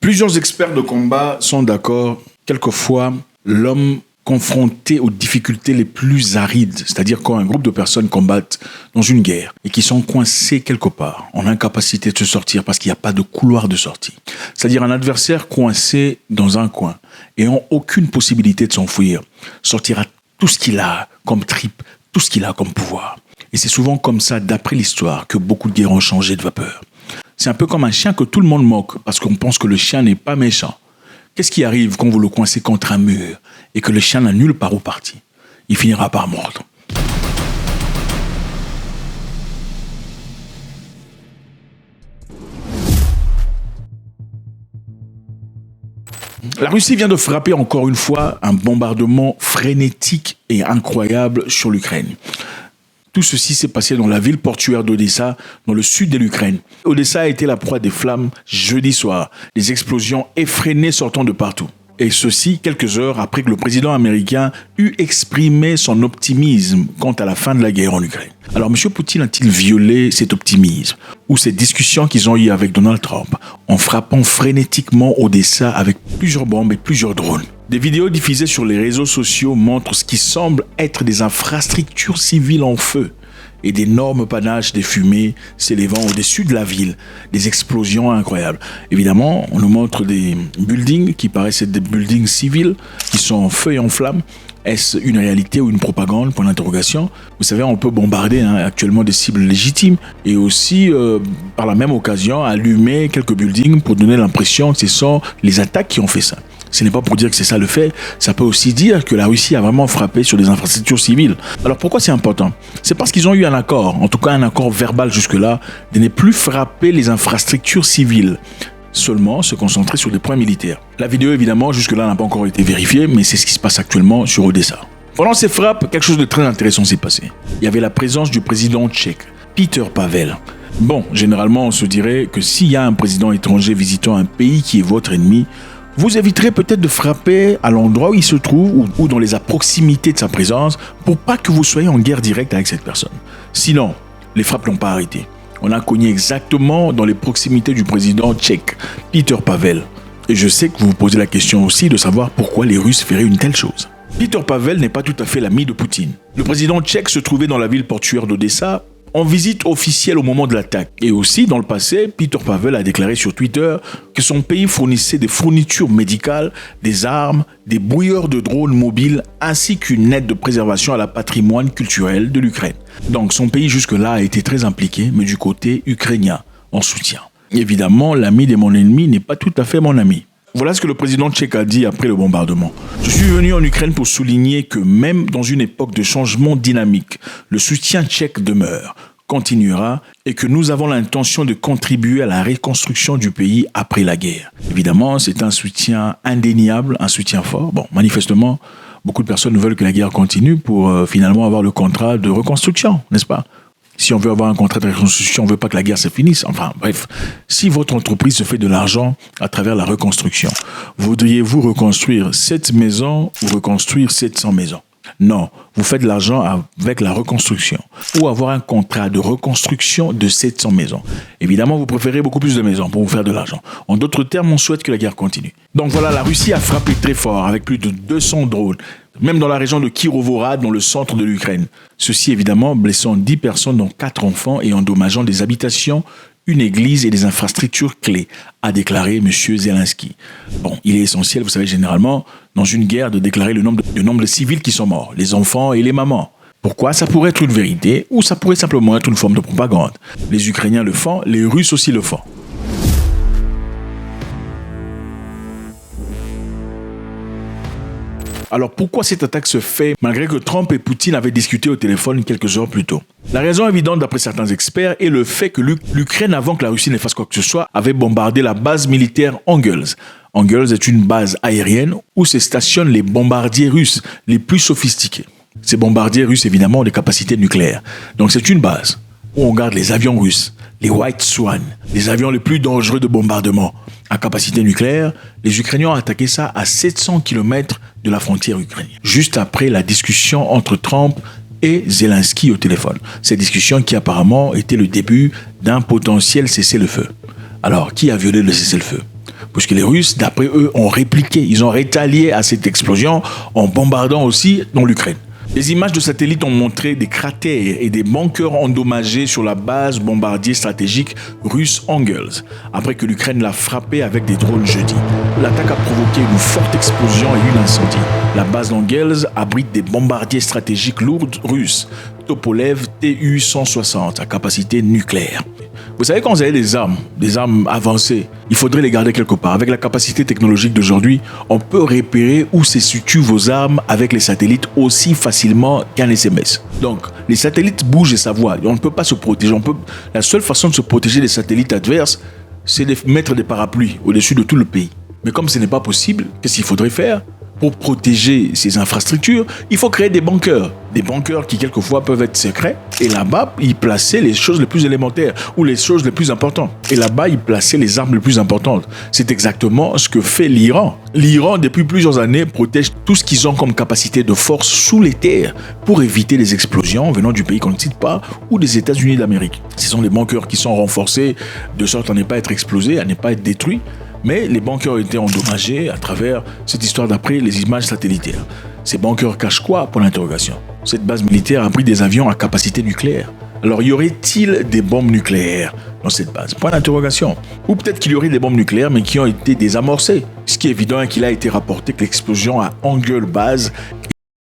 Plusieurs experts de combat sont d'accord. Quelquefois, l'homme confronté aux difficultés les plus arides, c'est-à-dire quand un groupe de personnes combattent dans une guerre et qui sont coincés quelque part, en incapacité de se sortir parce qu'il n'y a pas de couloir de sortie. C'est-à-dire un adversaire coincé dans un coin et n'ont aucune possibilité de s'enfuir, sortira tout ce qu'il a comme tripe, tout ce qu'il a comme pouvoir. Et c'est souvent comme ça, d'après l'histoire, que beaucoup de guerres ont changé de vapeur. C'est un peu comme un chien que tout le monde moque parce qu'on pense que le chien n'est pas méchant. Qu'est-ce qui arrive quand vous le coincez contre un mur et que le chien n'a nulle part où partir? Il finira par mordre. La Russie vient de frapper encore une fois un bombardement frénétique et incroyable sur l'Ukraine. Tout ceci s'est passé dans la ville portuaire d'Odessa, dans le sud de l'Ukraine. Odessa a été la proie des flammes jeudi soir, des explosions effrénées sortant de partout. Et ceci quelques heures après que le président américain eut exprimé son optimisme quant à la fin de la guerre en Ukraine. Alors, M. Poutine a-t-il violé cet optimisme ou ces discussions qu'ils ont eues avec Donald Trump en frappant frénétiquement Odessa avec plusieurs bombes et plusieurs drones? Des vidéos diffusées sur les réseaux sociaux montrent ce qui semble être des infrastructures civiles en feu et d'énormes panaches de fumée s'élevant au-dessus de la ville, des explosions incroyables. Évidemment, on nous montre des buildings qui paraissent être des buildings civils qui sont en feu et en flammes. Est-ce une réalité ou une propagande? Point d'interrogation. Vous savez, on peut bombarder actuellement des cibles légitimes et aussi, par la même occasion, allumer quelques buildings pour donner l'impression que ce sont les attaques qui ont fait ça. Ce n'est pas pour dire que c'est ça le fait, ça peut aussi dire que la Russie a vraiment frappé sur des infrastructures civiles. Alors pourquoi c'est important? C'est parce qu'ils ont eu un accord, en tout cas un accord verbal jusque-là, de ne plus frapper les infrastructures civiles, seulement se concentrer sur des points militaires. La vidéo évidemment jusque-là n'a pas encore été vérifiée, mais c'est ce qui se passe actuellement sur Odessa. Pendant ces frappes, quelque chose de très intéressant s'est passé. Il y avait la présence du président tchèque, Petr Pavel. Bon, généralement on se dirait que s'il y a un président étranger visitant un pays qui est votre ennemi, vous éviterez peut-être de frapper à l'endroit où il se trouve ou dans les proximités de sa présence pour pas que vous soyez en guerre directe avec cette personne. Sinon, les frappes n'ont pas arrêté. On a cogné exactement dans les proximités du président tchèque, Petr Pavel. Et je sais que vous vous posez la question aussi de savoir pourquoi les Russes feraient une telle chose. Petr Pavel n'est pas tout à fait l'ami de Poutine. Le président tchèque se trouvait dans la ville portuaire d'Odessa en visite officielle au moment de l'attaque. Et aussi, dans le passé, Petr Pavel a déclaré sur Twitter que son pays fournissait des fournitures médicales, des armes, des brouilleurs de drones mobiles, ainsi qu'une aide de préservation à la patrimoine culturel de l'Ukraine. Donc son pays jusque-là a été très impliqué, mais du côté ukrainien, en soutien. Évidemment, l'ami de mon ennemi n'est pas tout à fait mon ami. Voilà ce que le président tchèque a dit après le bombardement. Je suis venu en Ukraine pour souligner que même dans une époque de changement dynamique, le soutien tchèque demeure, continuera et que nous avons l'intention de contribuer à la reconstruction du pays après la guerre. Évidemment, c'est un soutien indéniable, un soutien fort. Bon, manifestement, beaucoup de personnes veulent que la guerre continue pour finalement avoir le contrat de reconstruction, n'est-ce pas? Si on veut avoir un contrat de reconstruction, on ne veut pas que la guerre se finisse. Enfin, bref, si votre entreprise se fait de l'argent à travers la reconstruction, voudriez-vous reconstruire cette maison ou reconstruire 700 maisons? Non, vous faites de l'argent avec la reconstruction ou avoir un contrat de reconstruction de 700 maisons. Évidemment, vous préférez beaucoup plus de maisons pour vous faire de l'argent. En d'autres termes, on souhaite que la guerre continue. Donc voilà, la Russie a frappé très fort avec plus de 200 drones, même dans la région de Kirovohrad, dans le centre de l'Ukraine. Ceci évidemment blessant 10 personnes, dont 4 enfants, et endommageant des habitations, une église et des infrastructures clés, a déclaré M. Zelensky. Bon, il est essentiel, vous savez, généralement, dans une guerre, de déclarer le nombre de civils qui sont morts, les enfants et les mamans. Pourquoi? Ça pourrait être une vérité ou ça pourrait simplement être une forme de propagande. Les Ukrainiens le font, les Russes aussi le font. Alors pourquoi cette attaque se fait malgré que Trump et Poutine avaient discuté au téléphone quelques heures plus tôt? La raison évidente d'après certains experts est le fait que l'Ukraine, avant que la Russie ne fasse quoi que ce soit, avait bombardé la base militaire Engels. Engels est une base aérienne où se stationnent les bombardiers russes les plus sophistiqués. Ces bombardiers russes évidemment ont des capacités nucléaires. Donc c'est une base où on garde les avions russes, les White Swan, les avions les plus dangereux de bombardement. À capacité nucléaire, les Ukrainiens ont attaqué ça à 700 km de la frontière ukrainienne, juste après la discussion entre Trump et Zelensky au téléphone. Cette discussion qui apparemment était le début d'un potentiel cessez-le-feu. Alors, qui a violé le cessez-le-feu? Puisque les Russes, d'après eux, ont répliqué, ils ont rétalié à cette explosion en bombardant aussi dans l'Ukraine. Les images de satellites ont montré des cratères et des bunkers endommagés sur la base bombardier stratégique russe Engels, après que l'Ukraine l'a frappé avec des drones jeudi. L'attaque a provoqué une forte explosion et un incendie. La base d'Engels abrite des bombardiers stratégiques lourds russes, Tupolev Tu-160 à capacité nucléaire. Vous savez, quand vous avez des armes avancées, il faudrait les garder quelque part. Avec la capacité technologique d'aujourd'hui, on peut repérer où se situent vos armes avec les satellites aussi facilement qu'un SMS. Donc, les satellites bougent et ça voit. On ne peut pas se protéger. La seule façon de se protéger des satellites adverses, c'est de mettre des parapluies au-dessus de tout le pays. Mais comme ce n'est pas possible, qu'est-ce qu'il faudrait faire ? Pour protéger ces infrastructures, il faut créer des bunkers. Des bunkers qui, quelquefois, peuvent être secrets. Et là-bas, y placer les choses les plus élémentaires ou les choses les plus importantes. Et là-bas, y placer les armes les plus importantes. C'est exactement ce que fait l'Iran. L'Iran, depuis plusieurs années, protège tout ce qu'ils ont comme capacité de force sous les terres pour éviter les explosions venant du pays qu'on ne cite pas ou des États-Unis d'Amérique. Ce sont les bunkers qui sont renforcés de sorte à ne pas être explosés, à ne pas être détruits. Mais les bunkers ont été endommagés à travers cette histoire d'après les images satellitaires. Ces bunkers cachent quoi pour l'interrogation ? Cette base militaire abrite des avions à capacité nucléaire. Alors y aurait-il des bombes nucléaires dans cette base ? Point d'interrogation. Ou peut-être qu'il y aurait des bombes nucléaires mais qui ont été désamorcées. Ce qui est évident est qu'il a été rapporté que l'explosion à Engels Base